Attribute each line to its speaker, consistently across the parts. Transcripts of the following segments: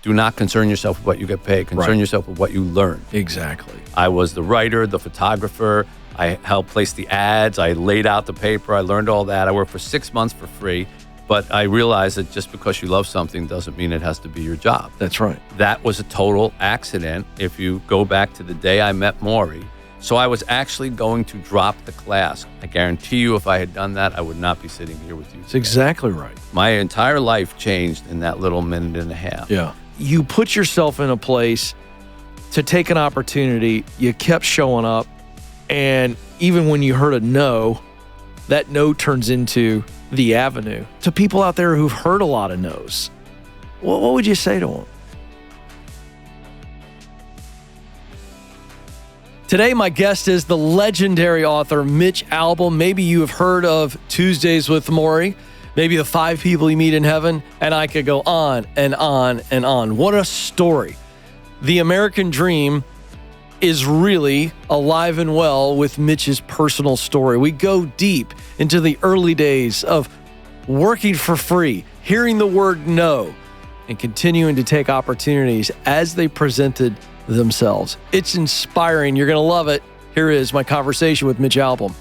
Speaker 1: do not concern yourself with what you get paid. Concern yourself with what you learn.
Speaker 2: Exactly.
Speaker 1: I was the writer, the photographer. I helped place the ads. I laid out the paper. I learned all that. I worked for 6 months for free. But I realized that just because you love something doesn't mean it has to be your job.
Speaker 2: That's right.
Speaker 1: That was a total accident if you go back to the day I met Maury. So I was actually going to drop the class. I guarantee you if I had done that, I would not be sitting here with you today.
Speaker 2: That's exactly right.
Speaker 1: My entire life changed in that little minute and a half.
Speaker 2: Yeah. You put yourself in a place to take an opportunity. You kept showing up. And even when you heard a no, that no turns into the avenue. To people out there who've heard a lot of no's, what would you say to them? Today, my guest is the legendary author, Mitch Albom. Maybe you have heard of Tuesdays with Maury, maybe the 5 people you meet in heaven, and I could go on and on and on. What a story. The American dream is really alive and well with Mitch's personal story. We go deep into the early days of working for free, hearing the word no, and continuing to take opportunities as they presented themselves. It's inspiring. You're going to love it. Here is my conversation with Mitch Albom.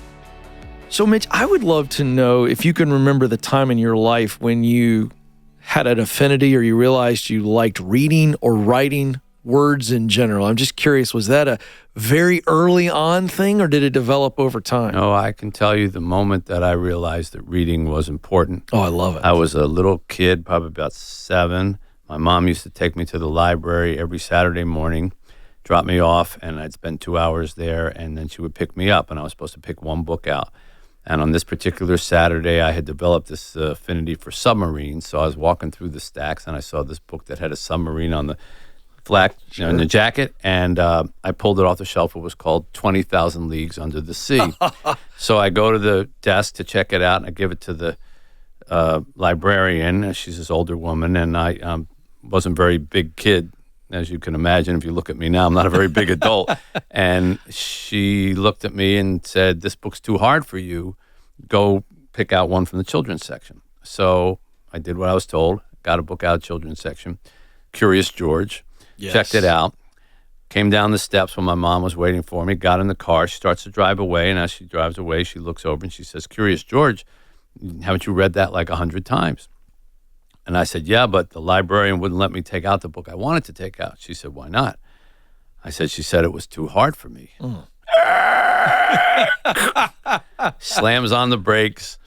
Speaker 2: So, Mitch, I would love to know if you can remember the time in your life when you had an affinity or you realized you liked reading or writing words in general. I'm just curious, was that a very early on thing or did it develop over time?
Speaker 1: No, I can tell you the moment that I realized that reading was important.
Speaker 2: Oh, I love it.
Speaker 1: I was a little kid, probably about 7. My mom used to take me to the library every Saturday morning, drop me off, and I'd spend 2 hours there, and then she would pick me up, and I was supposed to pick one book out. And on this particular Saturday, I had developed this affinity for submarines, so I was walking through the stacks, and I saw this book that had a submarine on the flak, in the jacket, and I pulled it off the shelf. It was called 20,000 Leagues Under the Sea. So I go to the desk to check it out, and I give it to the librarian. She's this older woman, and I wasn't a very big kid, as you can imagine. If you look at me now, I'm not a very big adult. And she looked at me and said, "This book's too hard for you. Go pick out one from the children's section." So I did what I was told, got a book out of the children's section, Curious George. Yes. Checked it out, came down the steps when my mom was waiting for me, got in the car. She starts to drive away, and as she drives away, she looks over and she says, "Curious George, haven't you read that like 100 times? And I said, "Yeah, but the librarian wouldn't let me take out the book I wanted to take out." She said, "Why not?" I said, "She said it was too hard for me." Slams on the brakes,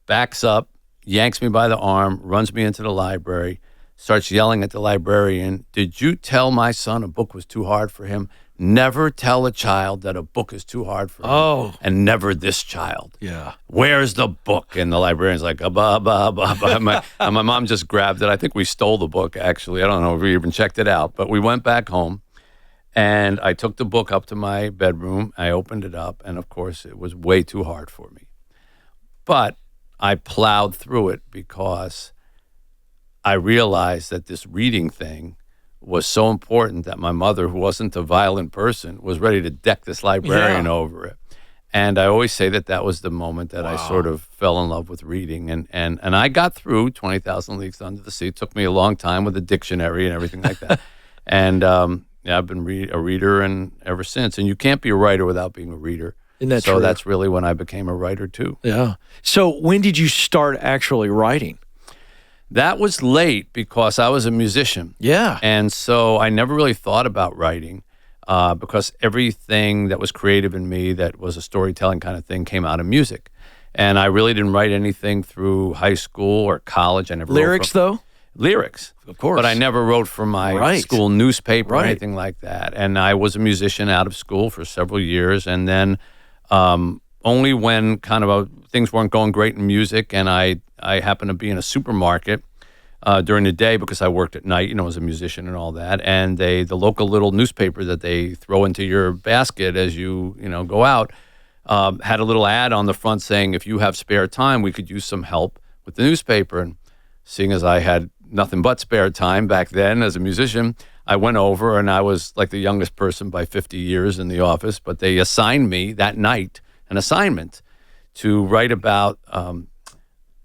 Speaker 1: backs up, yanks me by the arm, runs me into the library, starts yelling at the librarian, "Did you tell my son a book was too hard for him? Never tell a child that a book is too hard for him.
Speaker 2: Oh.
Speaker 1: And never this child.
Speaker 2: Yeah.
Speaker 1: Where's the book?" And the librarian's like, and my mom just grabbed it. I think we stole the book, actually. I don't know if we even checked it out. But we went back home, and I took the book up to my bedroom. I opened it up, and of course, it was way too hard for me. But I plowed through it because I realized that this reading thing was so important that my mother, who wasn't a violent person, was ready to deck this librarian over it. And I always say that was the moment that I sort of fell in love with reading. And I got through 20,000 Leagues Under the Sea. It took me a long time with a dictionary and everything like that. And I've been a reader and ever since. And you can't be a writer without being a reader.
Speaker 2: Isn't that
Speaker 1: so
Speaker 2: true?
Speaker 1: That's really when I became a writer, too.
Speaker 2: Yeah. So when did you start actually writing?
Speaker 1: That was late because I was a musician.
Speaker 2: Yeah.
Speaker 1: And so I never really thought about writing because everything that was creative in me that was a storytelling kind of thing came out of music. And I really didn't write anything through high school or college. I never
Speaker 2: Lyrics, though?
Speaker 1: Lyrics.
Speaker 2: Of course.
Speaker 1: But I never wrote for my school newspaper or anything like that. And I was a musician out of school for several years. And then only when kind of things weren't going great in music and I happened to be in a supermarket during the day because I worked at night, as a musician and all that. And the local little newspaper that they throw into your basket as you go out had a little ad on the front saying, "If you have spare time, we could use some help with the newspaper." And seeing as I had nothing but spare time back then as a musician, I went over and I was like the youngest person by 50 years in the office, but they assigned me that night an assignment to write about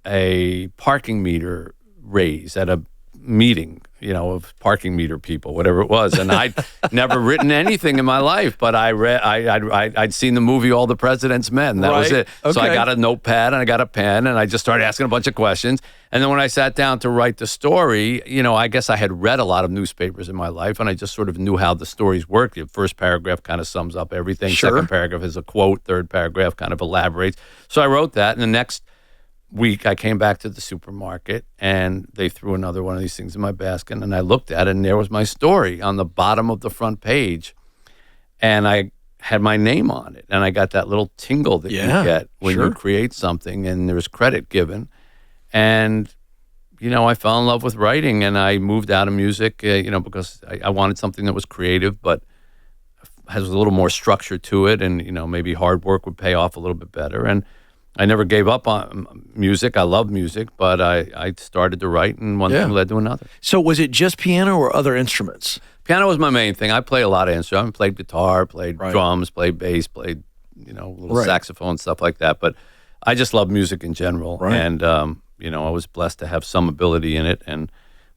Speaker 1: a parking meter raise at a meeting, of parking meter people, whatever it was. And I'd never written anything in my life, but I'd seen the movie All the President's Men. That was it.
Speaker 2: Okay.
Speaker 1: So I got a notepad and I got a pen and I just started asking a bunch of questions. And then when I sat down to write the story, I guess I had read a lot of newspapers in my life and I just sort of knew how the stories worked. The first paragraph kind of sums up everything.
Speaker 2: Sure.
Speaker 1: Second paragraph is a quote. Third paragraph kind of elaborates. So I wrote that, and the next week I came back to the supermarket and they threw another one of these things in my basket, and I looked at it and there was my story on the bottom of the front page, and I had my name on it, and I got that little tingle that you get when you create something and there's credit given. And I fell in love with writing, and I moved out of music because I wanted something that was creative but has a little more structure to it, and maybe hard work would pay off a little bit better. And I never gave up on music. I love music, but I started to write, and one thing led to another.
Speaker 2: So was it just piano or other instruments?
Speaker 1: Piano was my main thing. I play a lot of instruments. I played guitar, played drums, played bass, played little saxophone, stuff like that. But I just love music in general, and I was blessed to have some ability in it.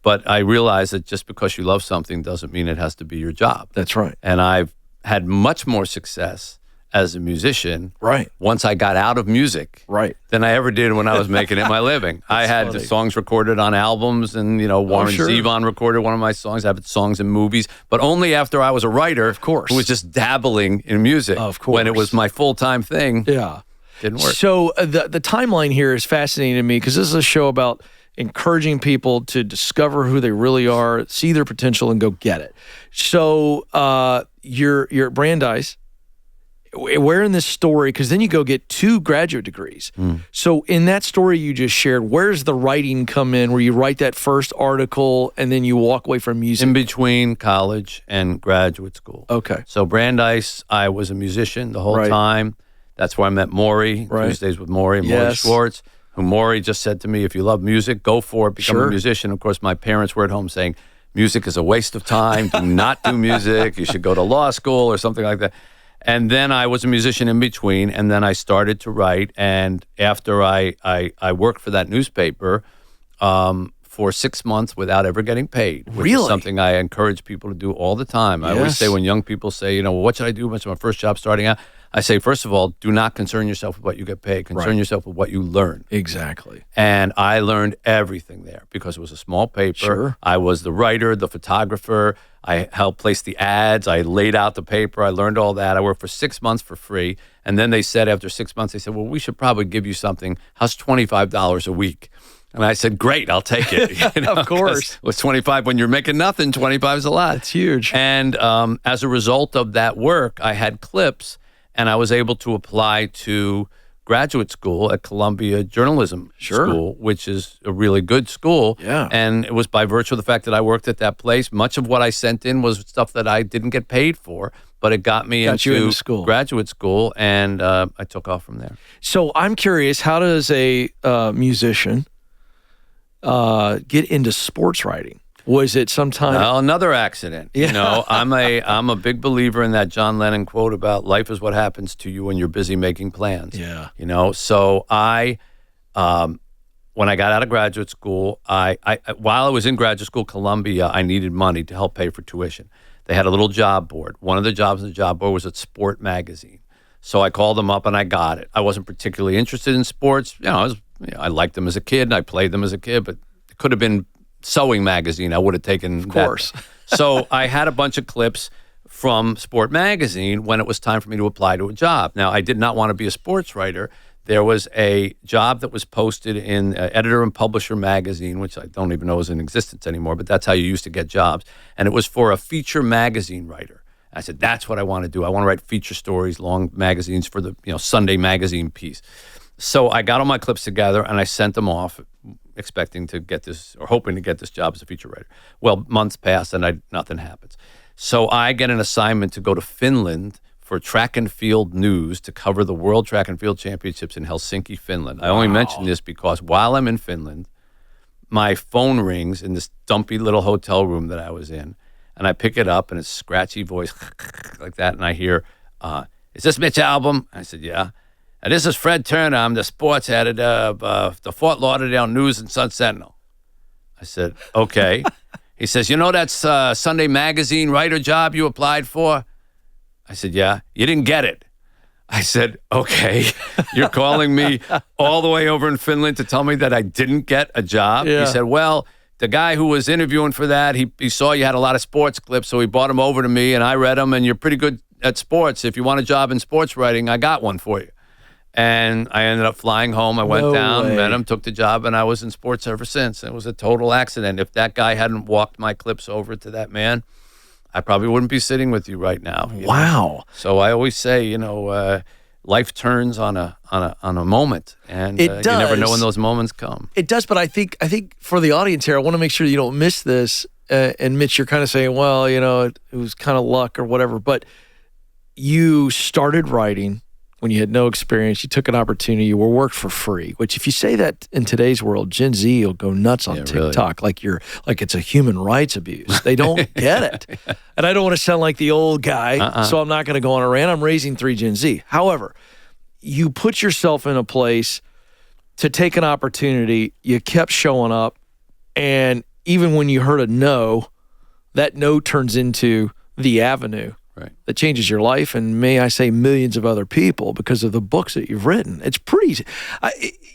Speaker 1: But I realized that just because you love something doesn't mean it has to be your job.
Speaker 2: That's right.
Speaker 1: And I've had much more success as a musician once I got out of music than I ever did when I was making it my living. I had the songs recorded on albums, and Warren Zevon recorded one of my songs. I have songs in movies, but only after I was a writer, of course, who was just dabbling in music.
Speaker 2: Of course.
Speaker 1: When it was my full-time thing, didn't work.
Speaker 2: So the timeline here is fascinating to me because this is a show about encouraging people to discover who they really are, see their potential, and go get it. So you're at Brandeis. Where in this story, because then you go get 2 graduate degrees. So in that story you just shared, where's the writing come in, where you write that first article and then you walk away from music?
Speaker 1: In between college and graduate school.
Speaker 2: Okay.
Speaker 1: So Brandeis, I was a musician the whole time. That's where I met Maury, Tuesdays with Maury, Maury Schwartz, who Maury just said to me, if you love music, go for it, become a musician. Of course, my parents were at home saying, music is a waste of time, do not do music, you should go to law school or something like that. And then I was a musician in between, and then I started to write. And after I worked for that newspaper for 6 months without ever getting paid, which is something I encourage people to do all the time. I always say when young people say, well, what should I do? What's my first job starting out? I say, first of all, do not concern yourself with what you get paid. Concern yourself with what you learn.
Speaker 2: Exactly.
Speaker 1: And I learned everything there because it was a small paper. I was the writer, the photographer. I helped place the ads. I laid out the paper. I learned all that. I worked for 6 months for free. And then they said, after 6 months, they said, well, we should probably give you something. How's $25 a week? And I said, great, I'll take it.
Speaker 2: Of course.
Speaker 1: It was 25 when you're making nothing. 25 is a lot.
Speaker 2: It's huge.
Speaker 1: And as a result of that work, I had clips, and I was able to apply to graduate school at Columbia Journalism School, which is a really good school.
Speaker 2: Yeah.
Speaker 1: And it was by virtue of the fact that I worked at that place. Much of what I sent in was stuff that I didn't get paid for, but it got me into
Speaker 2: school.
Speaker 1: Graduate school, and I took off from there.
Speaker 2: So I'm curious, how does a musician get into sports writing? Was it sometime?
Speaker 1: Well, another accident.
Speaker 2: Yeah.
Speaker 1: I'm a big believer in that John Lennon quote about life is what happens to you when you're busy making plans.
Speaker 2: Yeah.
Speaker 1: So I, when I got out of graduate school, I while I was in graduate school, Columbia, I needed money to help pay for tuition. They had a little job board. One of the jobs in the job board was at Sport Magazine. So I called them up and I got it. I wasn't particularly interested in sports. I liked them as a kid and I played them as a kid, but it could have been Sewing Magazine. I would have taken
Speaker 2: Of course.
Speaker 1: So I had a bunch of clips from Sport Magazine when it was time for me to apply to a job. Now, I did not want to be a sports writer. There was a job that was posted in Editor and Publisher Magazine, which I don't even know is in existence anymore, but that's how you used to get jobs. And it was for a feature magazine writer. I said, that's what I want to do. I want to write feature stories, long magazines for the Sunday magazine piece. So I got all my clips together and I sent them off, expecting to get this or hoping to get this job as a feature writer. Well, months pass and nothing happens. So I get an assignment to go to Finland for track and field news to cover the World Track and Field Championships in Helsinki, Finland. I only mention this because while I'm in Finland, my phone rings in this dumpy little hotel room that I was in, and I pick it up and it's scratchy voice like that, and I hear, is this Mitch Albom? I said, yeah. This is Fred Turner. I'm the sports editor of the Fort Lauderdale News and Sun Sentinel. I said, okay. He says, you know that's Sunday Magazine writer job you applied for? I said, yeah. You didn't get it. I said, okay. You're calling me all the way over in Finland to tell me that I didn't get a job?
Speaker 2: Yeah.
Speaker 1: He said, well, the guy who was interviewing for that, he saw you had a lot of sports clips, so he brought them over to me, and I read them, and you're pretty good at sports. If you want a job in sports writing, I got one for you. And I ended up flying home. I went down, met him, took the job, and I was in sports ever since. It was a total accident. If that guy hadn't walked my clips over to that man, I probably wouldn't be sitting with you right now.
Speaker 2: Wow.
Speaker 1: So I always say, life turns on a moment, and
Speaker 2: It
Speaker 1: you
Speaker 2: does.
Speaker 1: never know when those moments come.
Speaker 2: It does, but I think for the audience here, I want to make sure you don't miss this. And Mitch, you're kind of saying, well, it was kind of luck or whatever, but you started writing when you had no experience. You took an opportunity. You worked for free, which if you say that in today's world, Gen Z will go nuts on TikTok, really. like it's a human rights abuse. They don't get it. And I don't want to sound like the old guy, so I'm not going to go on a rant. I'm raising 3 Gen Z. However, you put yourself in a place to take an opportunity. You kept showing up, and even when you heard a no, that no turns into the avenue that changes your life, and may I say millions of other people, because of the books that you've written. It's pretty,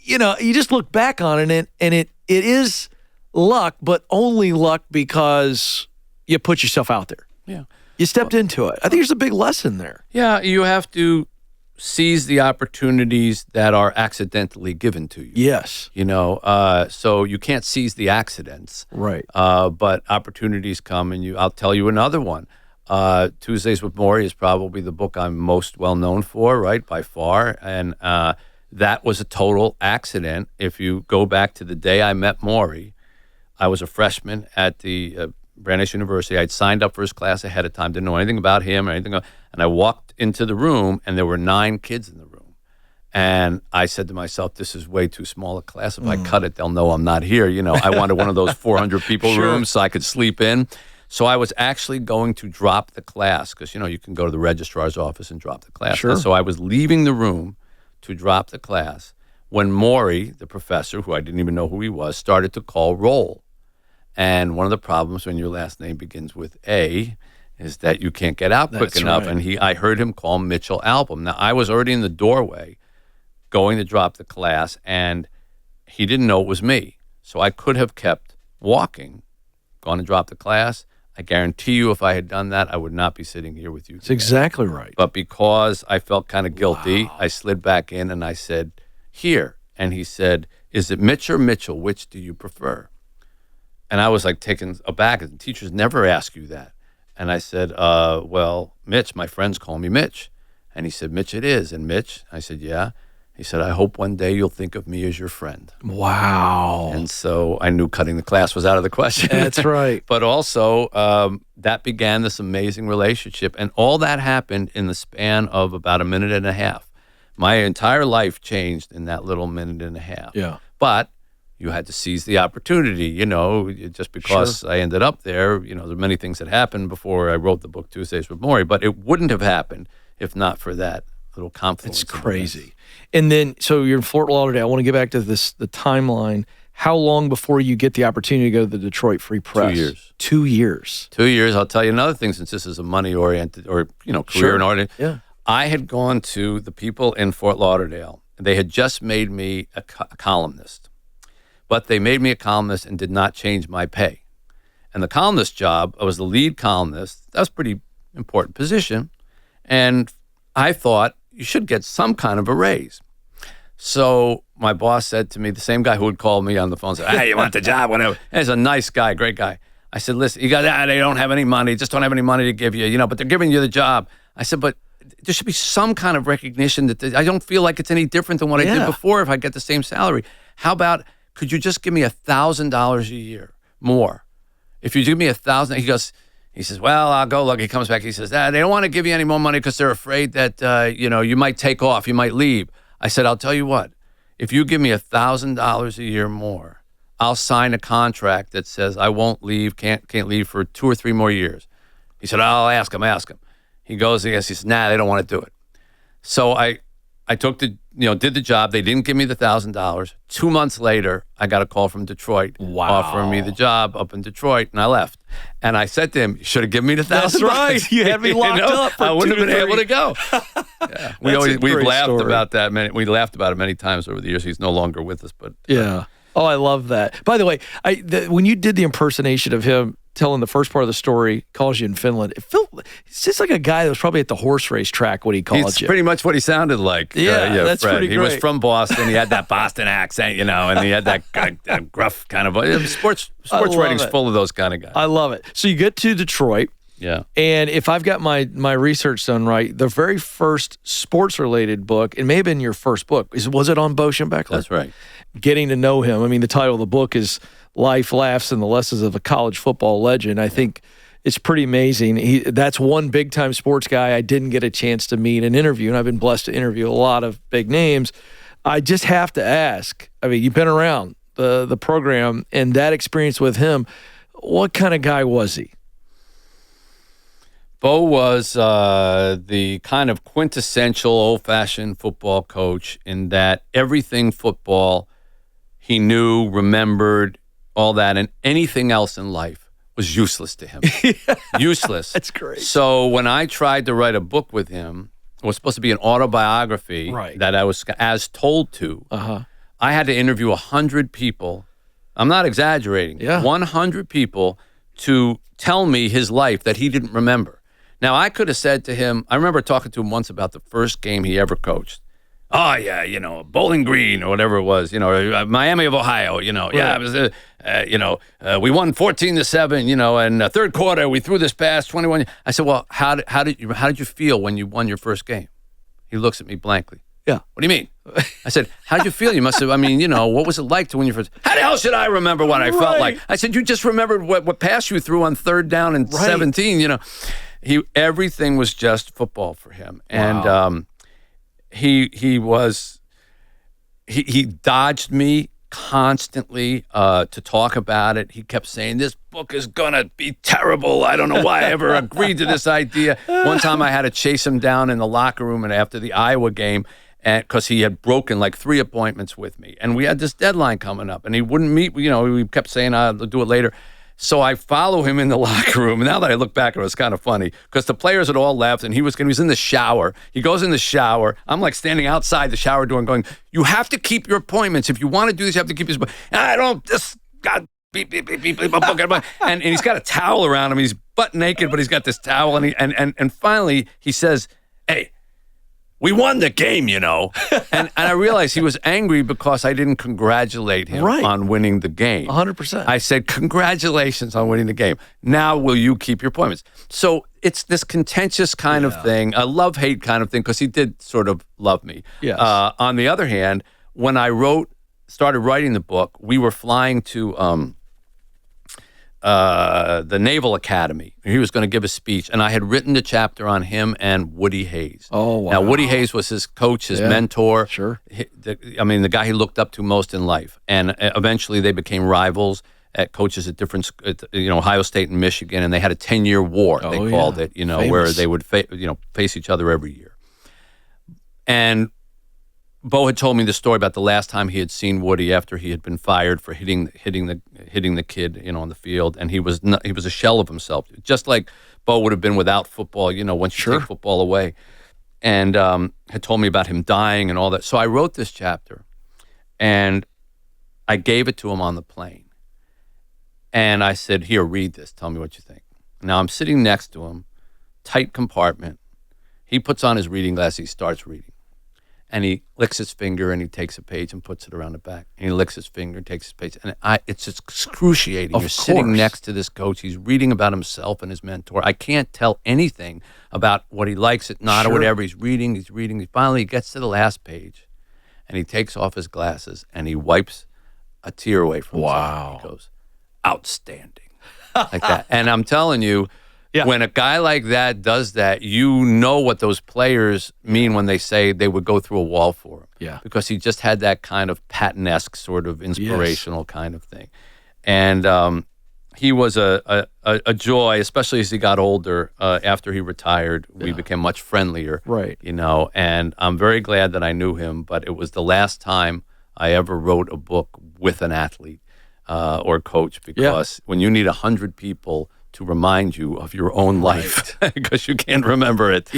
Speaker 2: you just look back on it, and it is luck, but only luck because you put yourself out there.
Speaker 1: Yeah.
Speaker 2: You stepped into it. I think there's a big lesson there.
Speaker 1: Yeah, you have to seize the opportunities that are accidentally given to you.
Speaker 2: Yes.
Speaker 1: So you can't seize the accidents.
Speaker 2: Right.
Speaker 1: But opportunities come, and I'll tell you another one. Tuesdays with Morrie is probably the book I'm most well known for, right, by far. And that was a total accident. If you go back to the day I met Morrie, I was a freshman at the Brandeis University. I'd signed up for his class ahead of time, didn't know anything about him or anything. And I walked into the room, and there were 9 kids in the room. And I said to myself, this is way too small a class. If I cut it, they'll know I'm not here. I wanted one of those 400 people rooms so I could sleep in. So I was actually going to drop the class because, you can go to the registrar's office and drop the class.
Speaker 2: Sure.
Speaker 1: And so I was leaving the room to drop the class when Morrie, the professor, who I didn't even know who he was, started to call roll. And one of the problems when your last name begins with A is that you can't get out quick enough.
Speaker 2: Right.
Speaker 1: And I heard him call Mitch Albom. Now, I was already in the doorway going to drop the class, and he didn't know it was me. So I could have kept walking, gone and dropped the class. I guarantee you if I had done that, I would not be sitting here with you today.
Speaker 2: That's exactly right.
Speaker 1: But because I felt kind of guilty, I slid back in and I said, here. And he said, is it Mitch or Mitchell? Which do you prefer? And I was like taken aback. Teachers never ask you that. And I said, well, Mitch, my friends call me Mitch. And he said, Mitch it is. And Mitch, I said, yeah. He said, I hope one day you'll think of me as your friend.
Speaker 2: Wow.
Speaker 1: And so I knew cutting the class was out of the question.
Speaker 2: That's right.
Speaker 1: But also, that began this amazing relationship. And all that happened in the span of about a minute and a half. My entire life changed in that little minute and a half.
Speaker 2: Yeah.
Speaker 1: But you had to seize the opportunity, just because I ended up there. There are many things that happened before I wrote the book Tuesdays with Morrie, but it wouldn't have happened if not for that little confluence.
Speaker 2: It's crazy. And then, so you're in Fort Lauderdale. I want to get back to the timeline. How long before you get the opportunity to go to the Detroit Free Press?
Speaker 1: 2 years.
Speaker 2: 2 years.
Speaker 1: 2 years. I'll tell you another thing, since this is a money-oriented or, career-oriented.
Speaker 2: Yeah.
Speaker 1: I had gone to the people in Fort Lauderdale. They had just made me a columnist. But they made me a columnist and did not change my pay. And the columnist job, I was the lead columnist. That was a pretty important position. And I thought, you should get some kind of a raise. So my boss said to me, the same guy who would call me on the phone, said, hey, you want the job, whatever. And he's a nice guy, great guy. I said, listen, you got they don't have any money, just don't have any money to give you, but they're giving you the job. I said, but there should be some kind of recognition that I don't feel like it's any different than what I did before if I get the same salary. How about, could you just give me $1,000 a year more? If you give me $1,000, he says, well, I'll go look. He comes back. He says, they don't want to give you any more money because they're afraid that, you might take off. You might leave. I said, I'll tell you what. If you give me $1,000 a year more, I'll sign a contract that says I won't leave, can't leave for 2 or 3 more years. He said, I'll ask him. He goes, he says, nah, they don't want to do it. So I I took did the job. They didn't give me the $1,000. 2 months later, I got a call from Detroit offering me the job up in Detroit, and I left. And I said to him, "You should have given me the $1,000."
Speaker 2: That's right. You had me locked up. For
Speaker 1: I wouldn't have been
Speaker 2: 2 to 3.
Speaker 1: able to go. Yeah. We've laughed
Speaker 2: story.
Speaker 1: about that. We laughed about it many times over the years. He's no longer with us, but
Speaker 2: yeah. Oh, I love that. By the way, when you did the impersonation of him telling the first part of the story, calls you in Finland, it's just like a guy that was probably at the horse race track when he called
Speaker 1: It's
Speaker 2: you.
Speaker 1: pretty much what he sounded like.
Speaker 2: Yeah, that's
Speaker 1: Fred.
Speaker 2: pretty
Speaker 1: He
Speaker 2: great.
Speaker 1: was from Boston. He had that Boston accent, and he had that gruff kind of sports writing's full of those kind of guys.
Speaker 2: I love it. So you get to Detroit.
Speaker 1: Yeah.
Speaker 2: And if I've got my research done right, the very first sports-related book, it may have been your first book, was it on Bo Schembechler?
Speaker 1: That's right.
Speaker 2: Getting to know him. I mean, the title of the book is Life, Laughs, and the Lessons of a College Football Legend. I think it's pretty amazing. That's one big-time sports guy I didn't get a chance to meet and interview, and I've been blessed to interview a lot of big names. I just have to ask, I mean, you've been around the program, and that experience with him, what kind of guy was he?
Speaker 1: Bo was the kind of quintessential old-fashioned football coach in that everything football he knew, remembered, all that, and anything else in life was useless to him. Useless.
Speaker 2: That's great.
Speaker 1: So when I tried to write a book with him, it was supposed to be an autobiography that I was as told to. I had to interview 100 people. I'm not exaggerating. 100 people to tell me his life that he didn't remember. Now, I could have said to him, I remember talking to him once about the first game he ever coached. Oh, yeah, Bowling Green or whatever it was, Miami of Ohio, Yeah, it was, we won 14-7, and third quarter, we threw this pass, 21. I said, well, how did you feel when you won your first game? He looks at me blankly.
Speaker 2: Yeah.
Speaker 1: What do you mean? I said, how did you feel? You must have, what was it like to win your first? How the hell should I remember what I felt like? I said, you just remembered what pass you threw on third down and 17, Everything was just football for him. And he dodged me constantly to talk about it. He kept saying, this book is going to be terrible. I don't know why I ever agreed to this idea. One time I had to chase him down in the locker room and after the Iowa game because he had broken like 3 appointments with me. And we had this deadline coming up and he wouldn't meet. We kept saying, I'll do it later. So I follow him in the locker room. Now that I look back at it, it's kind of funny because the players had all left and he was in the shower. He goes in the shower. I'm like standing outside the shower door and going, you have to keep your appointments. If you want to do this, you have to keep your appointments. I don't, this God, beep, beep, beep, beep, beep, and he's got a towel around him. He's butt naked, but he's got this towel. And finally he says, hey, we won the game, And I realized he was angry because I didn't congratulate him on winning the game.
Speaker 2: 100%.
Speaker 1: I said, congratulations on winning the game. Now will you keep your appointments? So it's this contentious kind of thing, a love-hate kind of thing, because he did sort of love me.
Speaker 2: Yes.
Speaker 1: On the other hand, when I started writing the book, we were flying to the Naval Academy. He was going to give a speech, and I had written the chapter on him and Woody Hayes.
Speaker 2: Oh, wow.
Speaker 1: Now, Woody Hayes was his coach, his mentor.
Speaker 2: Sure.
Speaker 1: The guy he looked up to most in life. And eventually they became rivals at coaches at different, Ohio State and Michigan, and they had a 10-year war, they called it, where they would face each other every year. And Bo had told me the story about the last time he had seen Woody after he had been fired for hitting the kid, on the field, and he was a shell of himself, just like Bo would have been without football, once you take football away, and had told me about him dying and all that. So I wrote this chapter, and I gave it to him on the plane, and I said, "Here, read this. Tell me what you think." Now I'm sitting next to him, tight compartment. He puts on his reading glasses. He starts reading. And he licks his finger and he takes a page and puts it around the back. And he licks his finger and takes his page. And it's excruciating. You're sitting next to this coach. He's reading about himself and his mentor. I can't tell anything about what he likes it, not or whatever. He's reading. Finally, he gets to the last page and he takes off his glasses and he wipes a tear away from his eye. He goes, outstanding. Like that. And I'm telling you, when a guy like that does that, you know what those players mean when they say they would go through a wall for him.
Speaker 2: Yeah.
Speaker 1: Because he just had that kind of Patton-esque sort of inspirational kind of thing. And he was a joy, especially as he got older. After he retired, we became much friendlier.
Speaker 2: Right.
Speaker 1: And I'm very glad that I knew him, but it was the last time I ever wrote a book with an athlete or coach, because when you need 100 people to remind you of your own life, because you can't remember it.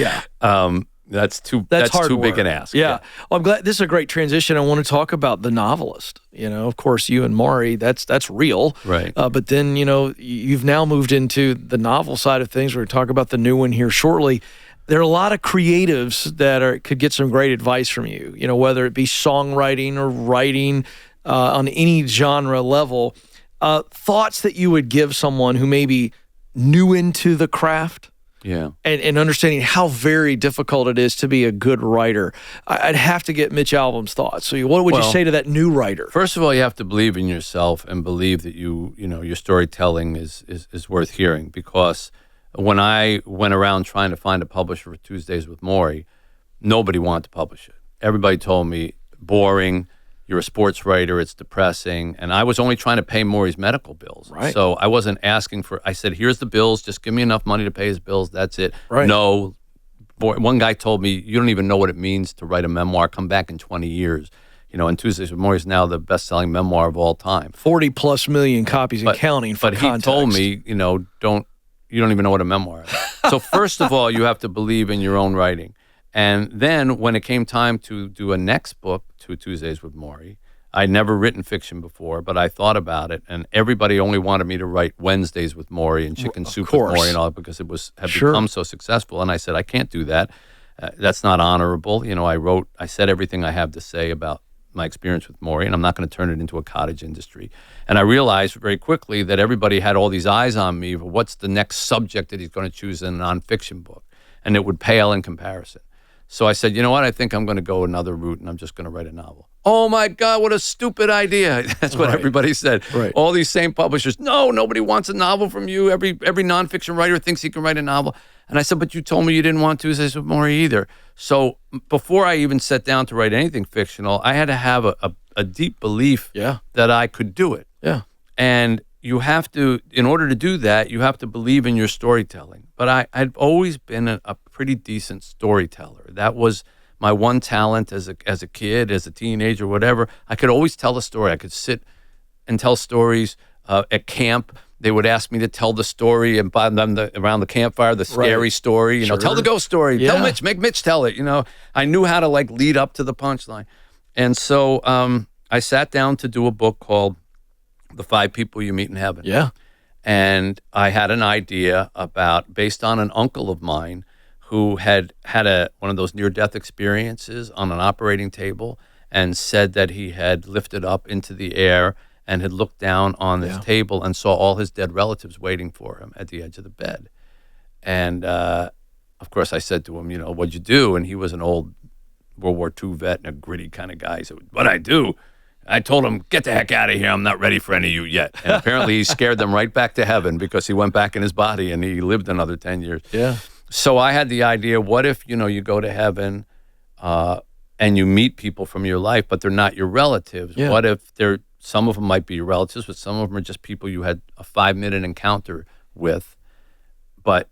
Speaker 1: That's too big an ask.
Speaker 2: Yeah. Well, I'm glad this is a great transition. I want to talk about The Novelist. Of course, you and Maury, that's real.
Speaker 1: Right.
Speaker 2: But then, you've now moved into the novel side of things. We're going to talk about the new one here shortly. There are a lot of creatives that could get some great advice from you, whether it be songwriting or writing on any genre level. Thoughts that you would give someone who may be new into the craft.
Speaker 1: Yeah.
Speaker 2: And understanding how very difficult it is to be a good writer. I'd have to get Mitch Albom's thoughts. So what would you say to that new writer?
Speaker 1: First of all, you have to believe in yourself and believe that your storytelling is worth hearing. Because when I went around trying to find a publisher for Tuesdays with Maury, nobody wanted to publish it. Everybody told me, boring, you're a sports writer, it's depressing. And I was only trying to pay Maury's medical bills.
Speaker 2: Right.
Speaker 1: So I wasn't asking I said, here's the bills, just give me enough money to pay his bills, that's it.
Speaker 2: Right.
Speaker 1: No, one guy told me, you don't even know what it means to write a memoir, come back in 20 years. And Tuesdays with Maury is now the best-selling memoir of all time.
Speaker 2: 40+ million copies and counting for context.
Speaker 1: He told me, you don't even know what a memoir is. So first of all, you have to believe in your own writing. And then when it came time to do a next book, Two Tuesdays with Maury, I'd never written fiction before, but I thought about it, and everybody only wanted me to write Wednesdays with Maury and Chicken Soup with Maury and all that, because it had become so successful. And I said, I can't do that. That's not honorable. I said everything I have to say about my experience with Maury, and I'm not going to turn it into a cottage industry. And I realized very quickly that everybody had all these eyes on me for what's the next subject that he's going to choose in a nonfiction book, and it would pale in comparison. So I said, you know what? I think I'm going to go another route, and I'm just going to write a novel. Oh, my God, what a stupid idea. That's what everybody said.
Speaker 2: Right.
Speaker 1: All these same publishers, no, nobody wants a novel from you. Every nonfiction writer thinks he can write a novel. And I said, but you told me you didn't want Tuesdays with Maury either. So before I even sat down to write anything fictional, I had to have a deep belief that I could do it.
Speaker 2: Yeah.
Speaker 1: And you have to, in order to do that, you have to believe in your storytelling. But I'd always been a pretty decent storyteller. That was my one talent as a kid, as a teenager, whatever. I could always tell a story. I could sit and tell stories at camp. They would ask me to tell the story and by them around the campfire, the scary story. Tell the ghost story.
Speaker 2: Yeah.
Speaker 1: Tell Mitch, make Mitch tell it. I knew how to lead up to the punchline. And so I sat down to do a book called The 5 People You Meet in Heaven.
Speaker 2: Yeah.
Speaker 1: And I had an idea based on an uncle of mine who had one of those near-death experiences on an operating table, and said that he had lifted up into the air and had looked down on this table and saw all his dead relatives waiting for him at the edge of the bed. And of course I said to him, what'd you do? And he was an old World War II vet and a gritty kind of guy. He said, what'd I do? I told him, get the heck out of here. I'm not ready for any of you yet. And apparently he scared them right back to heaven, because he went back in his body and he lived another 10 years.
Speaker 2: Yeah.
Speaker 1: So I had the idea, what if, you go to heaven and you meet people from your life, but they're not your relatives?
Speaker 2: Yeah.
Speaker 1: What if some of them might be your relatives, but some of them are just people you had a 5-minute encounter with, but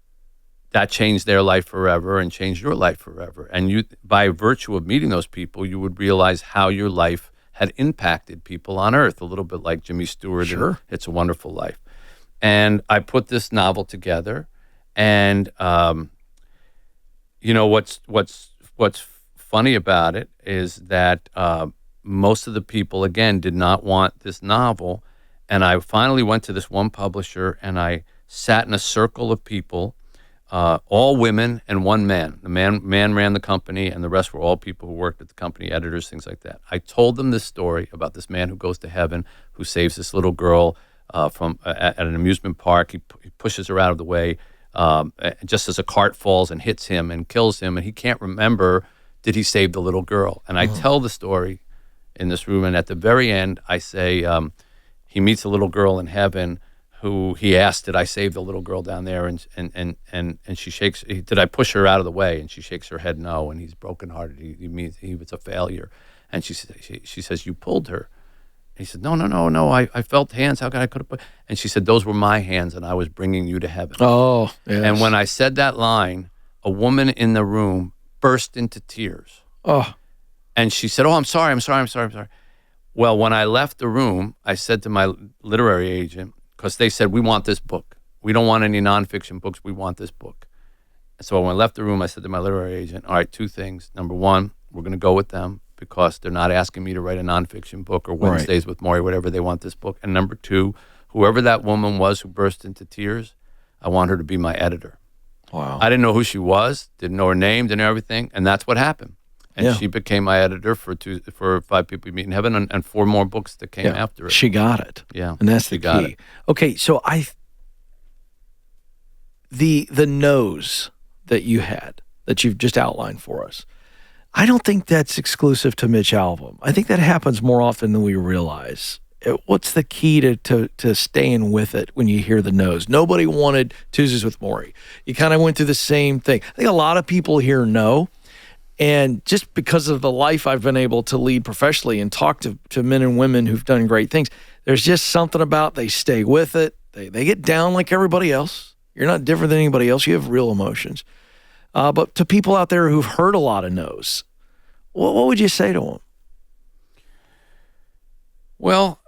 Speaker 1: that changed their life forever and changed your life forever. And you, by virtue of meeting those people, you would realize how your life had impacted people on earth, a little bit like Jimmy Stewart in It's a Wonderful Life. And I put this novel together, and what's funny about it is that most of the people, again, did not want this novel. And I finally went to this one publisher, and I sat in a circle of people, all women and one man. The man ran the company, and the rest were all people who worked at the company, editors, things like that. I told them this story about this man who goes to heaven, who saves this little girl from at an amusement park. He pushes her out of the way just as a cart falls and hits him and kills him, and he can't remember, did he save the little girl? And I tell the story in this room, and at the very end, I say he meets a little girl in heaven who he asked, did I save the little girl down there? And she shakes, did I push her out of the way? And she shakes her head no, and he's brokenhearted. He means he was a failure. And she says, you pulled her He said, no. I felt hands. How could I could have put? And she said, those were my hands, and I was bringing you to heaven.
Speaker 2: Oh, yes.
Speaker 1: And when I said that line, a woman in the room burst into tears.
Speaker 2: Oh.
Speaker 1: And she said, I'm sorry. Well, when I left the room, I said to my literary agent, because they said, we want this book. We don't want any nonfiction books. We want this book. And so when I left the room, I said to my literary agent, all right, two things. Number one, we're going to go with them because they're not asking me to write a nonfiction book or Wednesdays with Maury, whatever. They want this book. And number two, whoever that woman was who burst into tears, I want her to be my editor.
Speaker 2: Wow.
Speaker 1: I didn't know who she was, didn't know her name, didn't know everything. And that's what happened. And she became my editor for 5 People You Meet in Heaven and 4 more books that came after it.
Speaker 2: She got it.
Speaker 1: Yeah.
Speaker 2: And that's the key. Okay, so the no's that you had, that you've just outlined for us, I don't think that's exclusive to Mitch Albom. I think that happens more often than we realize. What's the key to staying with it when you hear the no's? Nobody wanted Tuesdays with Maury. You kind of went through the same thing. I think a lot of people hear no. And just because of the life I've been able to lead professionally and talk to men and women who've done great things, there's just something about they stay with it. They get down like everybody else. You're not different than anybody else. You have real emotions. But to people out there who've heard a lot of no's, what would you say to them?
Speaker 1: Well,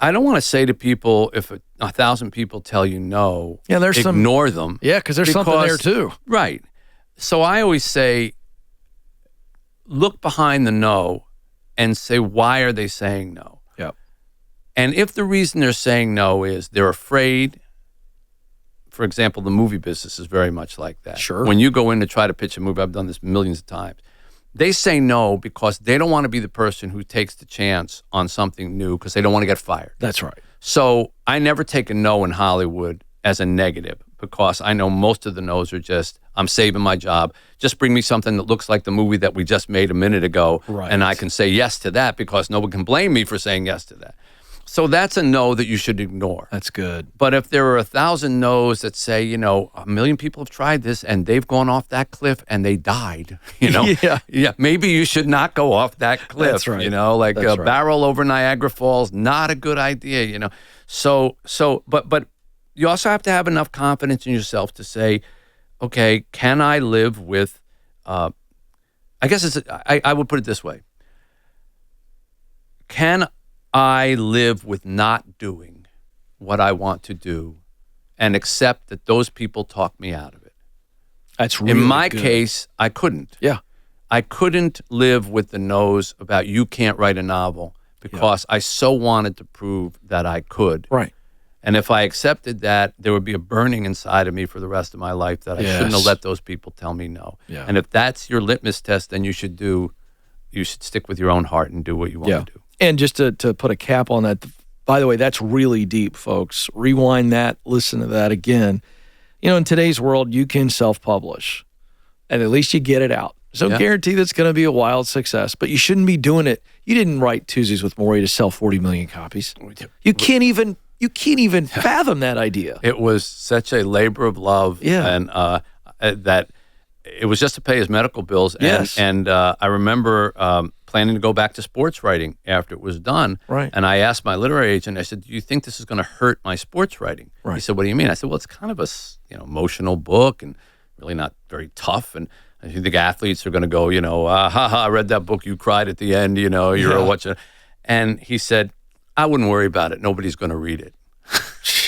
Speaker 1: I don't want to say to people, if 1,000 people tell you no, ignore them.
Speaker 2: Yeah, because there's something there too.
Speaker 1: Right. So I always say, look behind the no and say, why are they saying no?
Speaker 2: Yep.
Speaker 1: And if the reason they're saying no is they're afraid, for example, the movie business is very much like that.
Speaker 2: Sure.
Speaker 1: When you go in to try to pitch a movie, I've done this millions of times, they say no because they don't want to be the person who takes the chance on something new because they don't want to get fired.
Speaker 2: That's right.
Speaker 1: So I never take a no in Hollywood as a negative because I know most of the no's are just, I'm saving my job. Just bring me something that looks like the movie that we just made a minute ago, and I can say yes to that because no one can blame me for saying yes to that. So that's a no that you should ignore.
Speaker 2: That's good.
Speaker 1: But if there are 1,000 no's that say, 1 million people have tried this and they've gone off that cliff and they died, yeah, maybe you should not go off that cliff.
Speaker 2: That's right.
Speaker 1: Like a barrel over Niagara Falls, not a good idea. But you also have to have enough confidence in yourself to say, okay, can I live with, I guess I would put it this way. Can I live with not doing what I want to do and accept that those people talk me out of it?
Speaker 2: That's really
Speaker 1: In my
Speaker 2: good.
Speaker 1: case, I couldn't.
Speaker 2: Yeah.
Speaker 1: I couldn't live with the no's about you can't write a novel because I so wanted to prove that I could.
Speaker 2: Right.
Speaker 1: And if I accepted that, there would be a burning inside of me for the rest of my life that I shouldn't have let those people tell me no.
Speaker 2: Yeah.
Speaker 1: And if that's your litmus test, then you should stick with your own heart and do what you want to do.
Speaker 2: And just to put a cap on that, by the way, that's really deep, folks. Rewind that, listen to that again. In today's world, you can self-publish, and at least you get it out. So guarantee that's going to be a wild success, but you shouldn't be doing it. You didn't write Tuesdays with Maury to sell 40 million copies. You can't even fathom that idea.
Speaker 1: It was such a labor of love, and that it was just to pay his medical bills. And I remember planning to go back to sports writing after it was done.
Speaker 2: Right.
Speaker 1: And I asked my literary agent, I said, do you think this is going to hurt my sports writing?
Speaker 2: Right.
Speaker 1: He said, what do you mean? I said, well, it's kind of a emotional book and really not very tough. And I think athletes are going to go, I read that book, you cried at the end, you're watching. And he said, I wouldn't worry about it. Nobody's going to read it.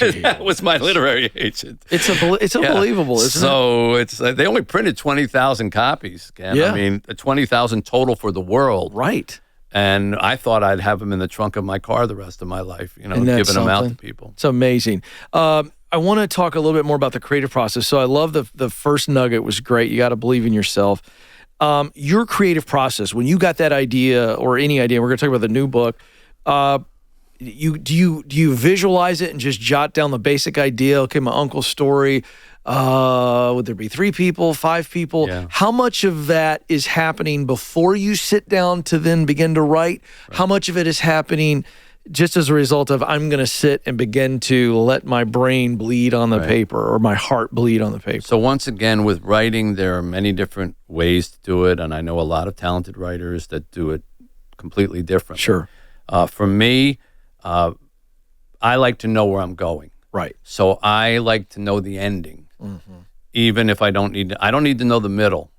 Speaker 1: That was my literary agent.
Speaker 2: It's unbelievable, isn't it?
Speaker 1: So it's they only printed 20,000 copies, Ken.
Speaker 2: Yeah.
Speaker 1: I mean, 20,000 total for the world.
Speaker 2: Right.
Speaker 1: And I thought I'd have them in the trunk of my car the rest of my life, giving them out to people.
Speaker 2: It's amazing. I want to talk a little bit more about the creative process. So I love the first nugget was great. You got to believe in yourself. Your creative process, when you got that idea or any idea, we're going to talk about the new book, do you visualize it and just jot down the basic idea? Okay, my uncle's story. Would there be 3 people, 5 people?
Speaker 1: Yeah.
Speaker 2: How much of that is happening before you sit down to then begin to write? Right. How much of it is happening just as a result of I'm going to sit and begin to let my brain bleed on the paper or my heart bleed on the paper?
Speaker 1: So once again, with writing, there are many different ways to do it, and I know a lot of talented writers that do it completely differently.
Speaker 2: Sure.
Speaker 1: For me, I like to know where I'm going.
Speaker 2: Right.
Speaker 1: So I like to know the ending, even if I don't need to know the middle.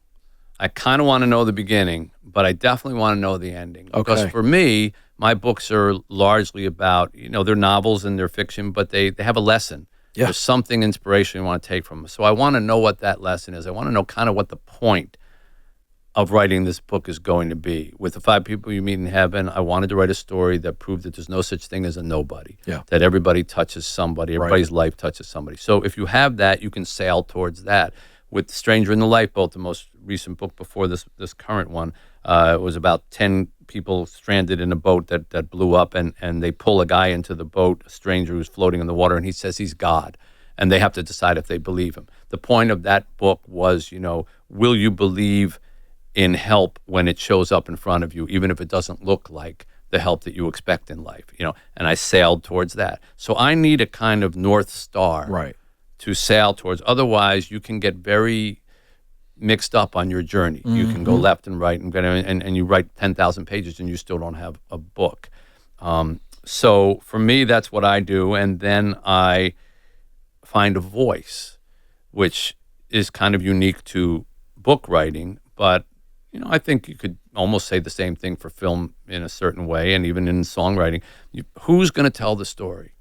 Speaker 1: I kind of want to know the beginning, but I definitely want to know the ending. Because for me, my books are largely about, they're novels and they're fiction, but they have a lesson.
Speaker 2: Yeah.
Speaker 1: There's something inspirational you want to take from them. So I want to know what that lesson is. I want to know kind of what the point of writing this book is going to be. With the 5 people you meet in heaven, I wanted to write a story that proved that there's no such thing as a nobody.
Speaker 2: Yeah.
Speaker 1: That everybody touches somebody, everybody's life touches somebody. So if you have that, you can sail towards that. With Stranger in the Lifeboat, the most recent book before this current one, it was about 10 people stranded in a boat that blew up, and they pull a guy into the boat, a stranger who's floating in the water, and he says he's God. And they have to decide if they believe him. The point of that book was, will you believe in help when it shows up in front of you, even if it doesn't look like the help that you expect in life, and I sailed towards that. So I need a kind of North Star to sail towards. Otherwise, you can get very mixed up on your journey. You can go left and right and you write 10,000 pages and you still don't have a book. So for me, that's what I do. And then I find a voice, which is kind of unique to book writing, but I think you could almost say the same thing for film in a certain way, and even in songwriting. Who's going to tell the story?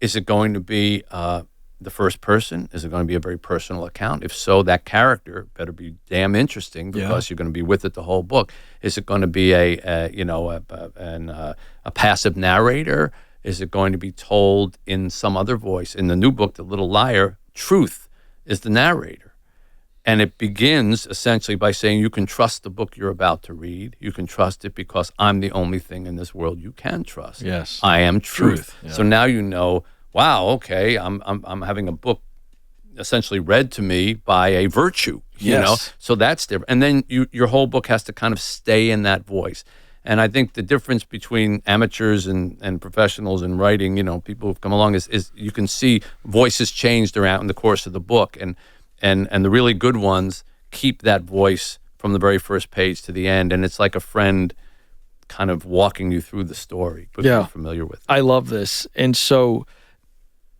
Speaker 1: Is it going to be the first person? Is it going to be a very personal account? If so, that character better be damn interesting because you're going to be with it the whole book. Is it going to be a passive narrator? Is it going to be told in some other voice? In the new book, The Little Liar, Truth is the narrator. And it begins essentially by saying you can trust the book you're about to read. You can trust it because I'm the only thing in this world you can trust.
Speaker 2: Yes.
Speaker 1: I am truth.
Speaker 2: Yeah.
Speaker 1: So now wow, okay, I'm having a book essentially read to me by a virtue, So that's different. And then your whole book has to kind of stay in that voice. And I think the difference between amateurs and professionals in writing, people who've come along is you can see voices changed around in the course of the book. And the really good ones keep that voice from the very first page to the end. And it's like a friend kind of walking you through the story, because you're familiar with it.
Speaker 2: I love this. And so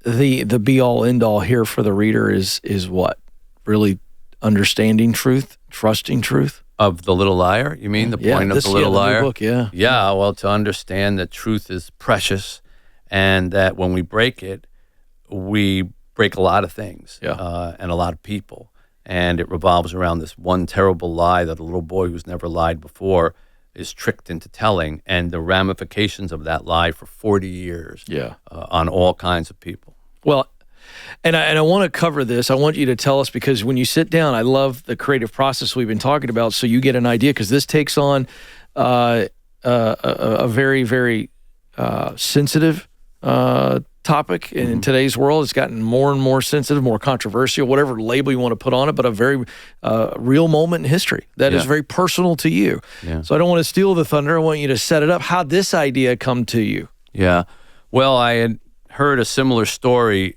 Speaker 2: the be-all, end-all here for the reader is what? Really understanding truth, trusting truth?
Speaker 1: Of The Little Liar, you mean? The point of The Little Liar?
Speaker 2: New book, yeah.
Speaker 1: Yeah, well, to understand that truth is precious and that when we break it, we break a lot of things and a lot of people. And it revolves around this one terrible lie that a little boy who's never lied before is tricked into telling, and the ramifications of that lie for 40 years on all kinds of people.
Speaker 2: Well, and I want to cover this. I want you to tell us, because when you sit down, I love the creative process we've been talking about, so you get an idea, because this takes on a very, very sensitive topic in today's world. It's gotten more and more sensitive, more controversial, whatever label you want to put on it, but a very real moment in history that is very personal to you. Yeah. So I don't want to steal the thunder. I want you to set it up. How'd this idea come to you?
Speaker 1: Yeah. Well, I had heard a similar story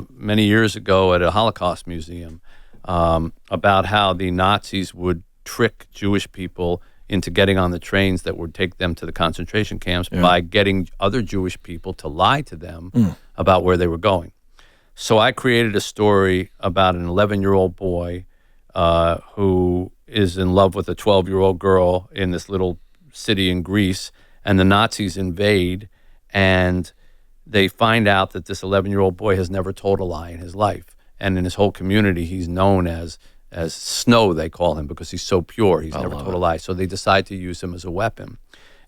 Speaker 1: many years ago at a Holocaust museum about how the Nazis would trick Jewish people into getting on the trains that would take them to the concentration camps by getting other Jewish people to lie to them about where they were going. So I created a story about an 11-year-old boy who is in love with a 12-year-old girl in this little city in Greece, and the Nazis invade, and they find out that this 11-year-old boy has never told a lie in his life. And in his whole community, he's known as Snow, they call him, because he's so pure. He's never told a lie. So they decide to use him as a weapon.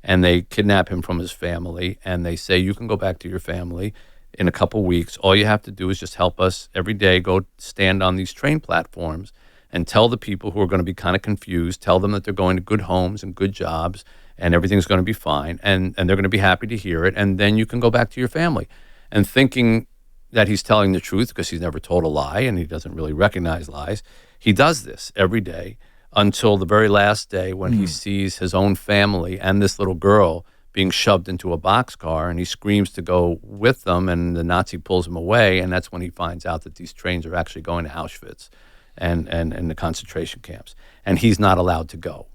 Speaker 1: And they kidnap him from his family. And they say, you can go back to your family in a couple weeks. All you have to do is just help us every day, go stand on these train platforms and tell the people who are going to be kind of confused, tell them that they're going to good homes and good jobs and everything's going to be fine. And they're going to be happy to hear it. And then you can go back to your family. And thinking that he's telling the truth because he's never told a lie and he doesn't really recognize lies, he does this every day until the very last day when he sees his own family and this little girl being shoved into a boxcar, and he screams to go with them, and the Nazi pulls him away, and that's when he finds out that these trains are actually going to Auschwitz and the concentration camps, and he's not allowed to go.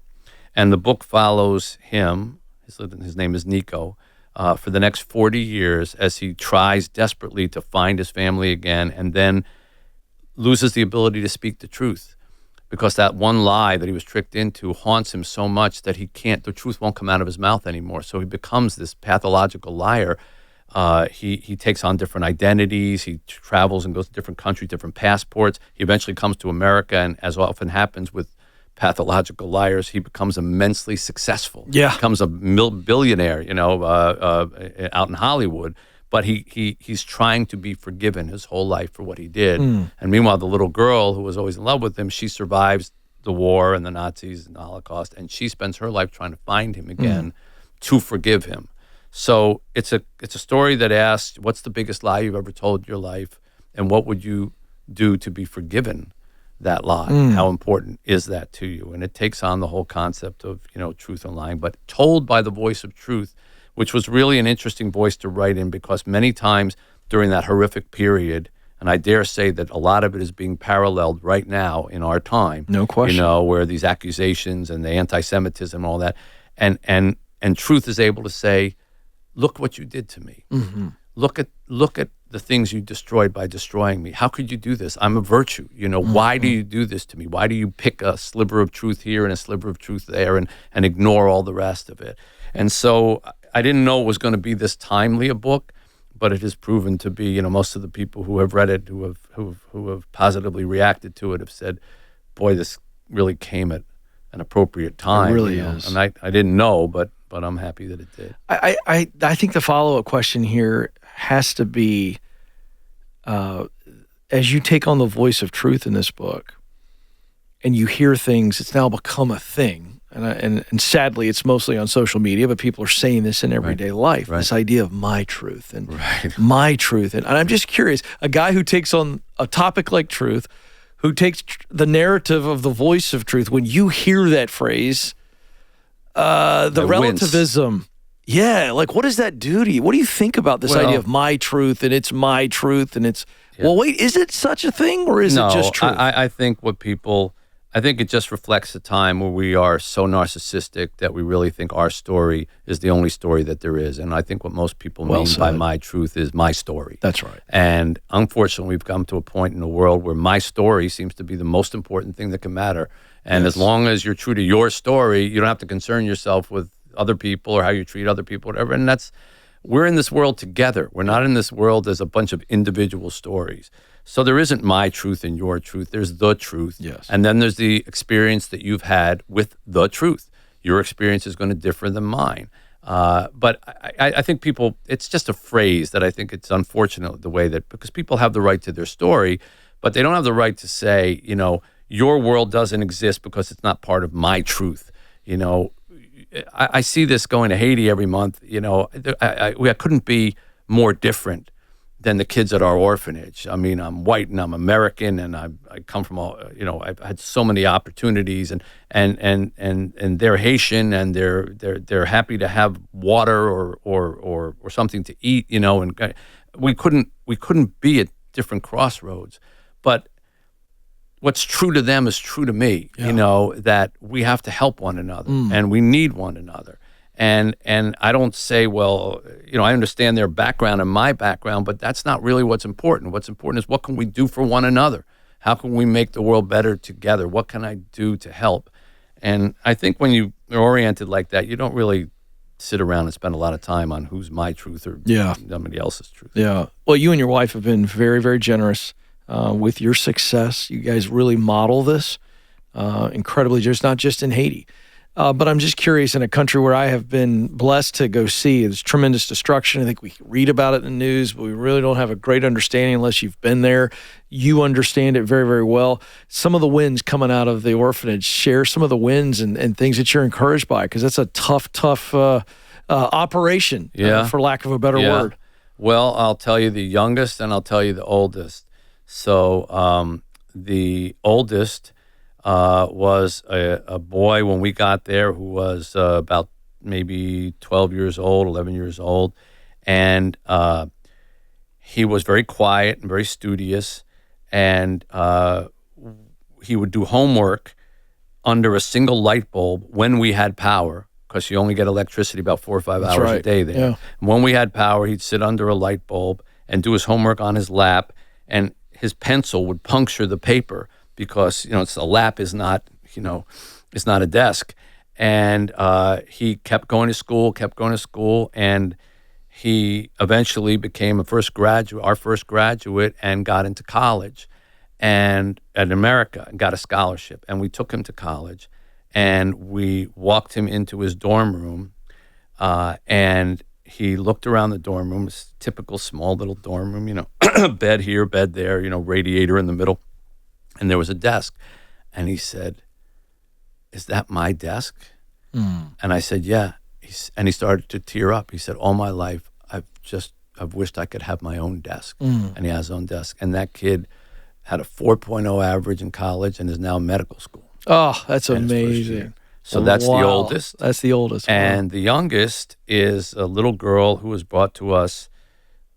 Speaker 1: And the book follows him. His name is Nico. for the next 40 years as he tries desperately to find his family again, and then loses the ability to speak the truth, because that one lie that he was tricked into haunts him so much that the truth won't come out of his mouth anymore. So he becomes this pathological liar. He takes on different identities. He travels and goes to different countries, different passports. He eventually comes to America, and as often happens with pathological liars, he becomes immensely successful.
Speaker 2: Yeah.
Speaker 1: Becomes a billionaire, out in Hollywood. But he's trying to be forgiven his whole life for what he did. And meanwhile, the little girl who was always in love with him, she survives the war and the Nazis and the Holocaust, and she spends her life trying to find him again to forgive him. So it's a story that asks, what's the biggest lie you've ever told in your life, and what would you do to be forgiven that lie? How important is that to you? And it takes on the whole concept of, truth and lying, but told by the voice of truth, which was really an interesting voice to write in, because many times during that horrific period, and I dare say that a lot of it is being paralleled right now in our time.
Speaker 2: No question.
Speaker 1: Where these accusations and the anti-Semitism and all that, and truth is able to say, look what you did to me. Look at the things you destroyed by destroying me. How could you do this? I'm a virtue. Why do you do this to me? Why do you pick a sliver of truth here and a sliver of truth there and ignore all the rest of it? And so I didn't know it was going to be this timely a book, but it has proven to be. Most of the people who have read it, who have positively reacted to it, have said, "Boy, this really came at an appropriate time."
Speaker 2: It really is.
Speaker 1: And I didn't know, but I'm happy that it did.
Speaker 2: I think the follow-up question here has to be, as you take on the voice of truth in this book, and you hear things, it's now become a thing. And sadly, it's mostly on social media, but people are saying this in everyday life, this idea of my truth and my truth. And I'm just curious, a guy who takes on a topic like truth, who takes the narrative of the voice of truth, when you hear that phrase, the relativism, what does that do to you? What do you think about this idea of my truth, and it's my truth, and it's, well, wait, is it such a thing, or is it just truth?
Speaker 1: I think I think it just reflects a time where we are so narcissistic that we really think our story is the only story that there is. And I think what most people mean by my truth is my story.
Speaker 2: That's right.
Speaker 1: And unfortunately, we've come to a point in the world where my story seems to be the most important thing that can matter. And as long as you're true to your story, you don't have to concern yourself with other people or how you treat other people, whatever. And we're in this world together. We're not in this world as a bunch of individual stories. So there isn't my truth and your truth. There's the truth.
Speaker 2: Yes.
Speaker 1: And then there's the experience that you've had with the truth. Your experience is going to differ than mine. But I think it's just a phrase that I think it's unfortunate the way that, because people have the right to their story, but they don't have the right to say, your world doesn't exist because it's not part of my truth. I see this going to Haiti every month. I couldn't be more different than the kids at our orphanage. I mean, I'm white and I'm American, and I come from I've had so many opportunities, and they're Haitian, and they're happy to have water or something to eat, and we couldn't be at different crossroads, but what's true to them is true to me, that we have to help one another and we need one another. And I don't say, well, I understand their background and my background, but that's not really what's important. What's important is, what can we do for one another? How can we make the world better together? What can I do to help? And I think when you're oriented like that, you don't really sit around and spend a lot of time on who's my truth or somebody else's truth.
Speaker 2: Yeah. Well, you and your wife have been very, very generous with your success. You guys really model this incredibly, just not just in Haiti. But I'm just curious, in a country where I have been blessed to go see, there's tremendous destruction. I think we read about it in the news, but we really don't have a great understanding unless you've been there. You understand it very, very well. Some of the wins coming out of the orphanage, share some of the wins and things that you're encouraged by, because that's a tough operation, for lack of a better word.
Speaker 1: Well, I'll tell you the youngest and I'll tell you the oldest. So the oldest was a boy when we got there who was about maybe 12 years old, 11 years old. And he was very quiet and very studious. And he would do homework under a single light bulb when we had power, because you only get electricity about 4 or 5 hours a day there.
Speaker 2: Yeah.
Speaker 1: And when we had power, he'd sit under a light bulb and do his homework on his lap, and his pencil would puncture the paper because, a lap is not, it's not a desk. And he kept going to school, and he eventually became our first graduate, and got into college and at America and got a scholarship. And we took him to college, and we walked him into his dorm room, and he looked around the dorm room, this typical small little dorm room, bed here, bed there, radiator in the middle. And there was a desk. And he said, "Is that my desk?" And I said, "Yeah." And he started to tear up. He said, "All my life, I've wished I could have my own desk." And he has his own desk. And that kid had a 4.0 average in college and is now in medical school.
Speaker 2: Oh, that's amazing.
Speaker 1: So that's the oldest.
Speaker 2: That's the oldest.
Speaker 1: And the youngest is a little girl who was brought to us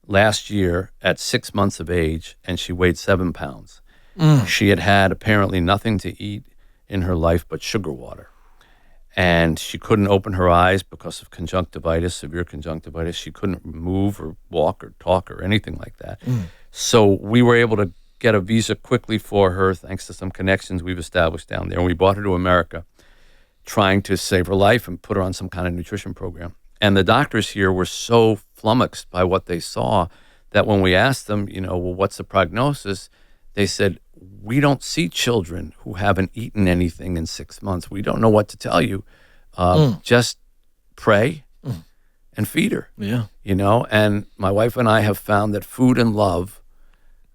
Speaker 1: last year at 6 months of age, and she weighed 7 pounds. She had apparently nothing to eat in her life but sugar water. And she couldn't open her eyes because of conjunctivitis, severe conjunctivitis. She couldn't move or walk or talk or anything like that. So we were able to get a visa quickly for her, thanks to some connections we've established down there. And we brought her to America, trying to save her life and put her on some kind of nutrition program. And the doctors here were so flummoxed by what they saw that when we asked them, well, what's the prognosis? They said, "We don't see children who haven't eaten anything in 6 months. We don't know what to tell you. Just pray and feed her."
Speaker 2: Yeah.
Speaker 1: And my wife and I have found that food and love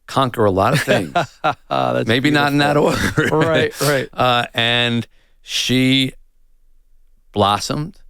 Speaker 1: conquer a lot of things.
Speaker 2: That's
Speaker 1: maybe
Speaker 2: beautiful.
Speaker 1: not in that order.
Speaker 2: Right.
Speaker 1: And she blossomed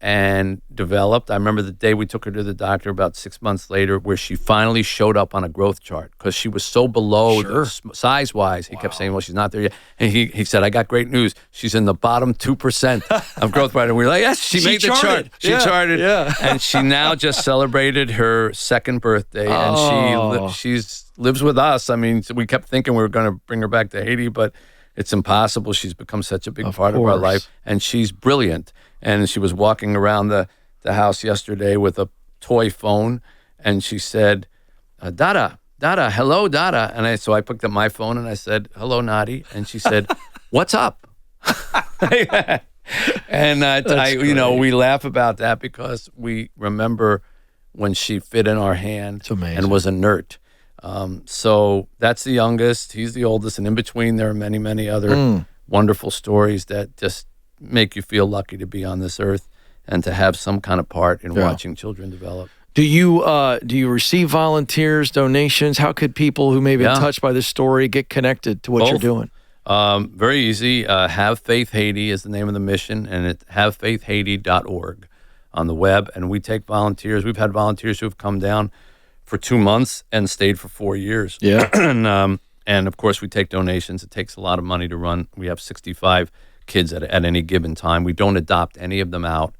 Speaker 1: and developed. I remember the day we took her to the doctor about 6 months later, where she finally showed up on a growth chart because she was so below size-wise. He kept saying, "Well, she's not there yet." And he said, "I got great news. She's in the bottom 2% of growth rate." And we were like, "Yes, she made the chart. She charted."
Speaker 2: Yeah.
Speaker 1: And she now just celebrated her 2nd birthday, and she lives with us. I mean, we kept thinking we were going to bring her back to Haiti, but it's impossible. She's become such a big part of our life, and she's brilliant. And she was walking around the house yesterday with a toy phone, and she said, Dada, hello, Dada. And so I picked up my phone and I said, "Hello, Nadi." And she said, "What's up?" And we laugh about that because we remember when she fit in our hand and was inert. So that's the youngest. He's the oldest. And in between, there are many, many other wonderful stories that just make you feel lucky to be on this earth and to have some kind of part in watching children develop.
Speaker 2: Do you receive volunteers, donations? How could people who may be touched by this story get connected to what you're doing?
Speaker 1: Very easy. Have Faith Haiti is the name of the mission, and it's havefaithhaiti.org on the web. And we take volunteers. We've had volunteers who have come down for 2 months and stayed for 4 years.
Speaker 2: Yeah.
Speaker 1: And of course, we take donations. It takes a lot of money to run. We have 65 kids at any given time. We don't adopt any of them out.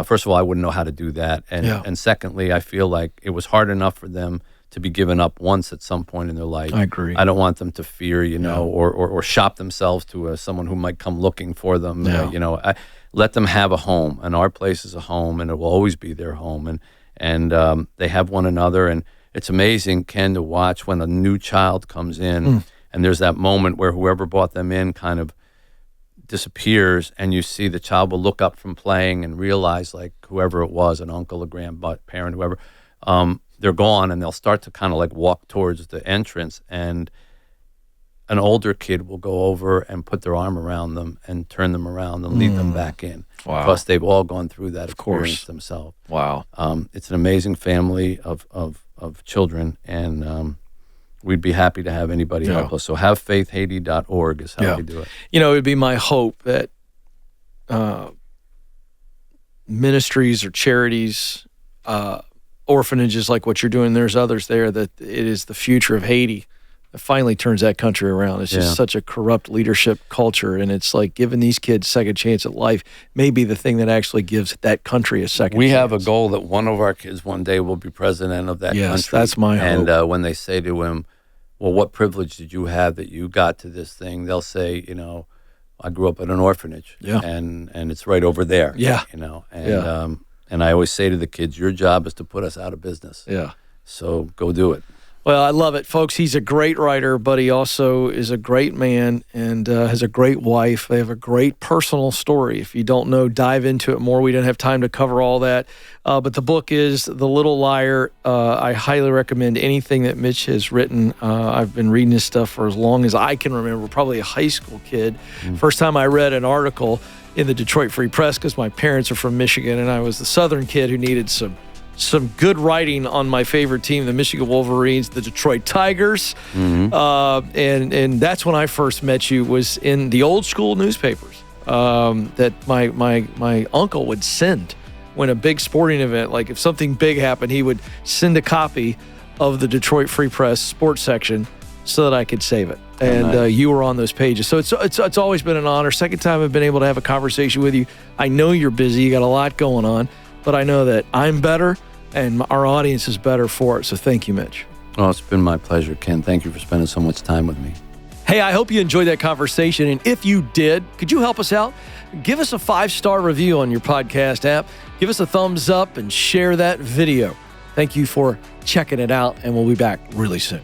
Speaker 1: First of all, I wouldn't know how to do that. And secondly, I feel like it was hard enough for them to be given up once at some point in their life.
Speaker 2: I agree.
Speaker 1: I don't want them to fear, or shop themselves to someone who might come looking for them. I let them have a home, and our place is a home, and it will always be their home. And they have one another, and it's amazing, Ken, to watch when a new child comes in, and there's that moment where whoever brought them in kind of disappears, and you see the child will look up from playing and realize, like, whoever it was, an uncle, a grandparent, whoever, they're gone, and they'll start to kind of like walk towards the entrance, and an older kid will go over and put their arm around them and turn them around and lead them back in.
Speaker 2: Wow.
Speaker 1: Because they've all gone through that experience themselves.
Speaker 2: Wow.
Speaker 1: It's an amazing family of children, and we'd be happy to have anybody help us. So havefaithhaiti.org is how we do it.
Speaker 2: It would be my hope that ministries or charities, orphanages like what you're doing, there's others there, that it is the future of Haiti that finally turns that country around. It's just such a corrupt leadership culture, and it's like giving these kids a second chance at life may be the thing that actually gives that country a second chance.
Speaker 1: We have a goal that one of our kids one day will be president of that country.
Speaker 2: Yes, that's my hope.
Speaker 1: And when they say to him, "Well, what privilege did you have that you got to this thing?" They'll say, I grew up at an orphanage, and it's right over there.
Speaker 2: Yeah.
Speaker 1: And I always say to the kids, your job is to put us out of business.
Speaker 2: Yeah.
Speaker 1: So go do it.
Speaker 2: Well, I love it, folks. He's a great writer, but he also is a great man and has a great wife. They have a great personal story. If you don't know, dive into it more. We didn't have time to cover all that. But the book is The Little Liar. I highly recommend anything that Mitch has written. I've been reading his stuff for as long as I can remember, probably a high school kid. First time I read an article in the Detroit Free Press, because my parents are from Michigan, and I was the Southern kid who needed some good writing on my favorite team, the Michigan Wolverines, the Detroit Tigers. And that's when I first met you, was in the old school newspapers that my uncle would send when a big sporting event, like if something big happened, he would send a copy of the Detroit Free Press sports section so that I could save it. And you were on those pages. So it's always been an honor. Second time I've been able to have a conversation with you. I know you're busy. You got a lot going on. But I know that I'm better and our audience is better for it. So thank you, Mitch.
Speaker 1: Oh, it's been my pleasure, Ken. Thank you for spending so much time with me.
Speaker 2: Hey, I hope you enjoyed that conversation. And if you did, could you help us out? Give us a 5-star review on your podcast app. Give us a thumbs up and share that video. Thank you for checking it out, and we'll be back really soon.